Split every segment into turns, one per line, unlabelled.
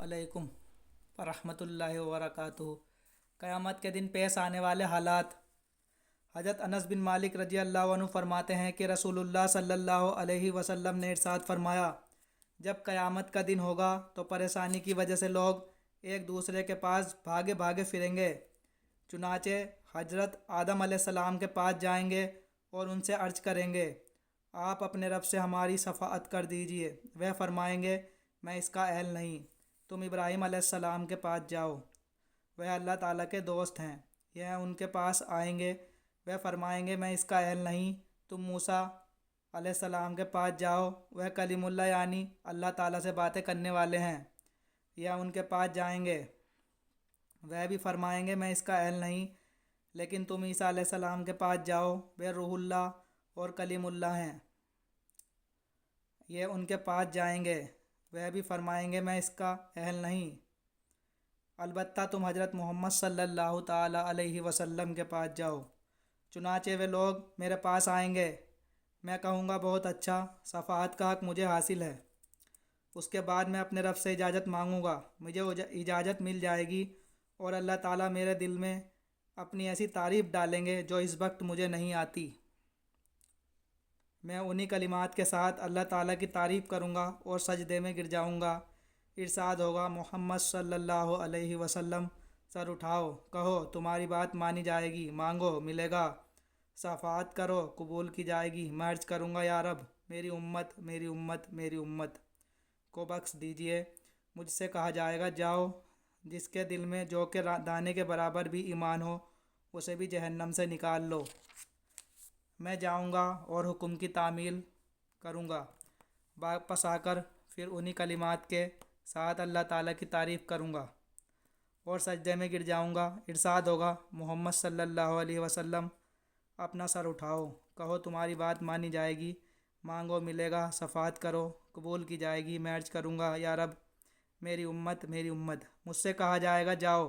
علیکم ورحمۃ اللہ وبرکاتہ۔ قیامت کے دن پیش آنے والے حالات۔ حضرت انس بن مالک رضی اللہ عنہ فرماتے ہیں کہ رسول اللہ صلی اللہ علیہ وسلم نے ارشاد فرمایا، جب قیامت کا دن ہوگا تو پریشانی کی وجہ سے لوگ ایک دوسرے کے پاس بھاگے بھاگے پھریں گے۔ چنانچہ حضرت آدم علیہ السلام کے پاس جائیں گے اور ان سے عرض کریں گے، آپ اپنے رب سے ہماری شفاعت کر دیجئے۔ وہ فرمائیں گے، میں اس کا اہل نہیں۔ تم ابراہیم علیہ السلام کے پاس جاؤ، وہ اللہ تعالیٰ کے دوست ہیں۔ یہ ان کے پاس آئیں گے، وہ فرمائیں گے، میں اس کا اہل نہیں۔ تم موسیٰ علیہ السلام کے پاس جاؤ، وہ کلیم اللہ یعنی اللہ تعالیٰ سے باتیں کرنے والے ہیں۔ یا ان کے پاس جائیں گے، وہ بھی فرمائیں گے، میں اس کا اہل نہیں۔ لیکن تم عیسیٰ علیہ السلام کے پاس جاؤ، وہ روح اللہ اور کلیم اللہ ہیں۔ یہ ان کے پاس جائیں گے، وہ بھی فرمائیں گے، میں اس کا اہل نہیں۔ البتہ تم حضرت محمد صلی اللہ تعالیٰ علیہ وسلم کے پاس جاؤ۔ چنانچہ وہ لوگ میرے پاس آئیں گے، میں کہوں گا، بہت اچھا، شفاعت کا حق مجھے حاصل ہے۔ اس کے بعد میں اپنے رب سے اجازت مانگوں گا، مجھے اجازت مل جائے گی، اور اللہ تعالیٰ میرے دل میں اپنی ایسی تعریف ڈالیں گے جو اس وقت مجھے نہیں آتی۔ میں انہی کلمات کے ساتھ اللہ تعالیٰ کی تعریف کروں گا اور سجدے میں گر جاؤں گا۔ ارشاد ہوگا، محمد صلی اللہ علیہ وسلم، سر اٹھاؤ، کہو تمہاری بات مانی جائے گی، مانگو ملے گا، شفاعت کرو قبول کی جائے گی۔ میں عرض کروں گا، یا رب، میری امت میری امت میری امت کو بخش دیجئے۔ مجھ سے کہا جائے گا، جاؤ، جس کے دل میں جو کہ دانے کے برابر بھی ایمان ہو اسے بھی جہنم سے نکال لو۔ میں جاؤں گا اور حکم کی تعمیل کروں گا، واپس آ کر پھر انہی کلمات کے ساتھ اللہ تعالیٰ کی تعریف کروں گا اور سجدے میں گر جاؤں گا۔ ارشاد ہوگا، محمد صلی اللہ علیہ وسلم، اپنا سر اٹھاؤ، کہو تمہاری بات مانی جائے گی، مانگو ملے گا، شفاعت کرو قبول کی جائے گی۔ میں عرض کروں گا، یا رب، میری امت میری امت۔ مجھ سے کہا جائے گا، جاؤ،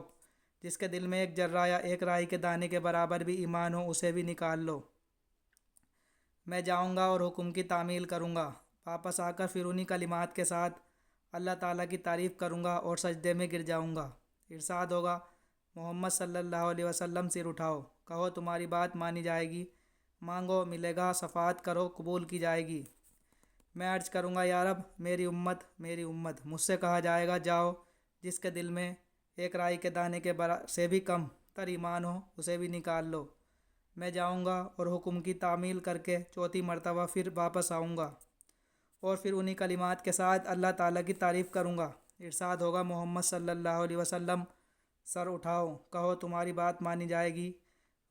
جس کے دل میں ایک ذرہ یا ایک رائی کے دانے کے برابر بھی ایمان ہو اسے بھی نکال لو۔ میں جاؤں گا اور حکم کی تعمیل کروں گا، واپس آ کر پھر انہی کلمات کے ساتھ اللہ تعالیٰ کی تعریف کروں گا اور سجدے میں گر جاؤں گا۔ ارشاد ہوگا، محمد صلی اللہ علیہ وسلم، سر اٹھاؤ، کہو تمہاری بات مانی جائے گی، مانگو ملے گا، شفاعت کرو قبول کی جائے گی۔ میں عرض کروں گا، یا رب، میری امت میری امت۔ مجھ سے کہا جائے گا، جاؤ، جس کے دل میں ایک رائی کے دانے کے سے بھی کم تر ایمان ہو اسے بھی نکال لو۔ میں جاؤں گا اور حکم کی تعمیل کر کے چوتھی مرتبہ پھر واپس آؤں گا اور پھر انہی کلمات کے ساتھ اللہ تعالیٰ کی تعریف کروں گا۔ ارشاد ہوگا، محمد صلی اللہ علیہ وسلم، سر اٹھاؤ، کہو تمہاری بات مانی جائے گی،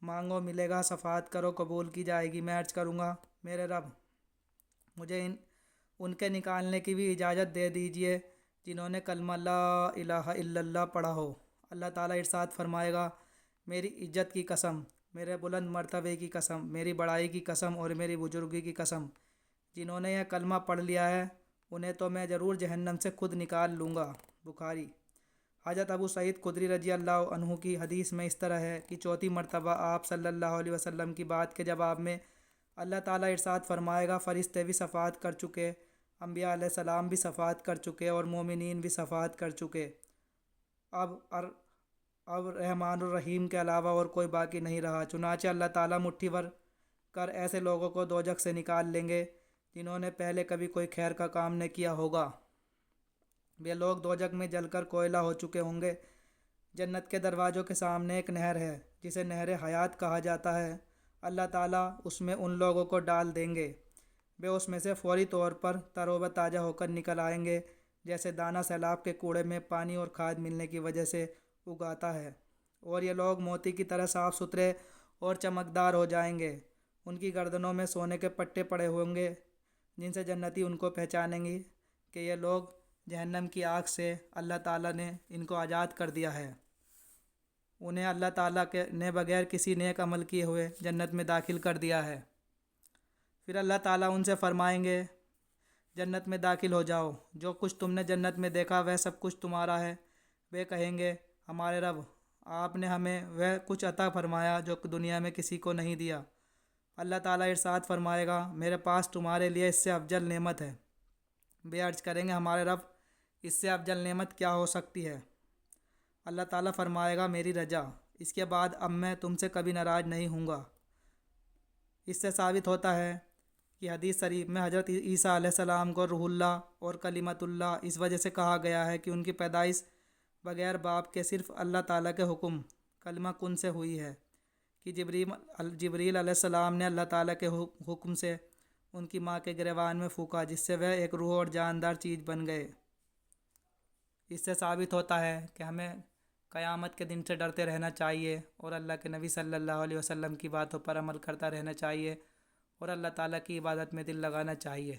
مانگو ملے گا، شفاعت کرو قبول کی جائے گی۔ میں عرض کروں گا، میرے رب، مجھے ان کے نکالنے کی بھی اجازت دے دیجئے جنہوں نے کلمہ لا الہ الا اللہ پڑھا ہو۔ اللہ تعالیٰ ارشاد فرمائے گا، میری عزت کی قسم، میرے بلند مرتبے کی قسم، میری بڑائی کی قسم اور میری بزرگی کی قسم، جنہوں نے یہ کلمہ پڑھ لیا ہے انہیں تو میں ضرور جہنم سے خود نکال لوں گا۔ بخاری۔ حضرت ابو سعید خدری رضی اللہ عنہ کی حدیث میں اس طرح ہے کہ چوتھی مرتبہ آپ صلی اللہ علیہ وسلم کی بات کے جواب میں اللہ تعالیٰ ارشاد فرمائے گا، فرشتے بھی شفاعت کر چکے، انبیاء علیہ السلام بھی شفاعت کر چکے اور مومنین بھی شفاعت کر چکے، اب رحمان الرحیم کے علاوہ اور کوئی باقی نہیں رہا۔ چنانچہ اللہ تعالیٰ مٹھی بھر کر ایسے لوگوں کو دوزخ سے نکال لیں گے جنہوں نے پہلے کبھی کوئی خیر کا کام نہ کیا ہوگا۔ وہ لوگ دوزخ میں جل کر کوئلہ ہو چکے ہوں گے۔ جنت کے دروازوں کے سامنے ایک نہر ہے جسے نہر حیات کہا جاتا ہے۔ اللہ تعالیٰ اس میں ان لوگوں کو ڈال دیں گے، وہ اس میں سے فوری طور پر تر و تازہ ہو کر نکل آئیں گے، جیسے دانہ سیلاب کے کوڑے میں پانی اور کھاد ملنے کی وجہ سے اگاتا ہے، اور یہ لوگ موتی کی طرح صاف ستھرے اور چمکدار ہو جائیں گے۔ ان کی گردنوں میں سونے کے پٹے پڑے ہوں گے جن سے جنتی ان کو پہچانیں گے کہ یہ لوگ جہنم کی آگ سے اللہ تعالیٰ نے ان کو آزاد کر دیا ہے۔ انہیں اللہ تعالیٰ نے بغیر کسی نیک عمل کیے ہوئے جنت میں داخل کر دیا ہے۔ پھر اللہ تعالیٰ ان سے فرمائیں گے، جنت میں داخل ہو جاؤ، جو کچھ تم نے جنت میں دیکھا وہ سب کچھ تمہارا ہے۔ وہ کہیں گے، ہمارے رب، آپ نے ہمیں وہ کچھ عطا فرمایا جو دنیا میں کسی کو نہیں دیا۔ اللہ تعالیٰ ارشاد فرمائے گا، میرے پاس تمہارے لیے اس سے افضل نعمت ہے۔ وہ عرض کریں گے، ہمارے رب، اس سے افضل نعمت کیا ہو سکتی ہے؟ اللہ تعالیٰ فرمائے گا میری رضا، اس کے بعد اب میں تم سے کبھی ناراض نہیں ہوں گا۔ اس سے ثابت ہوتا ہے کہ حدیث شریف میں حضرت عیسیٰ علیہ السلام کو روح اللہ اور کلمت اللہ اس وجہ سے کہا گیا ہے کہ ان کی پیدائش بغیر باپ کے صرف اللہ تعالیٰ کے حکم کلمہ کن سے ہوئی ہے، کہ جبریل علیہ السلام نے اللہ تعالیٰ کے حکم سے ان کی ماں کے گریبان میں پھونکا، جس سے وہ ایک روح اور جاندار چیز بن گئے۔ اس سے ثابت ہوتا ہے کہ ہمیں قیامت کے دن سے ڈرتے رہنا چاہیے اور اللہ کے نبی صلی اللہ علیہ وسلم کی باتوں پر عمل کرتا رہنا چاہیے اور اللہ تعالیٰ کی عبادت میں دل لگانا چاہیے۔